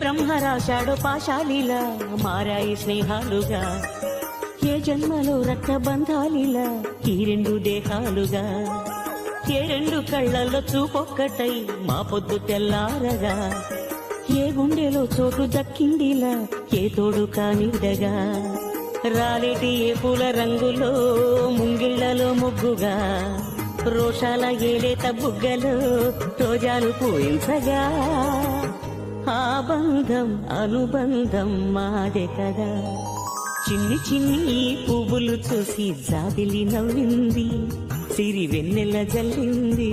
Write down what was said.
బ్రహ్మ రాశాడు పాశాలిలా మారాయి స్నేహాలుగా. ఏ జన్మలో రక్త బంధాలిలా ఈ రెండు దేహాలుగా. ఏ రెండు కళ్ళల్లో చూపొక్కటై మా పొద్దు తెల్లారగా. ఏ గుండెలో చోటు దక్కిందిలా ఏ తోడు కానిదగా. రాలేటి ఏ పూల రంగులో ముంగిళ్లలో ముగ్గుగా. రోషాల ఏలేత బుగ్గలో రోజాలు పూయించగా. ఆ బంధం అనుబంధం మాదే కదా. చిన్ని చిన్ని ఈ పువ్వులు చూసి జాబిలి నవ్వింది, సిరి వెన్నెల జల్లింది.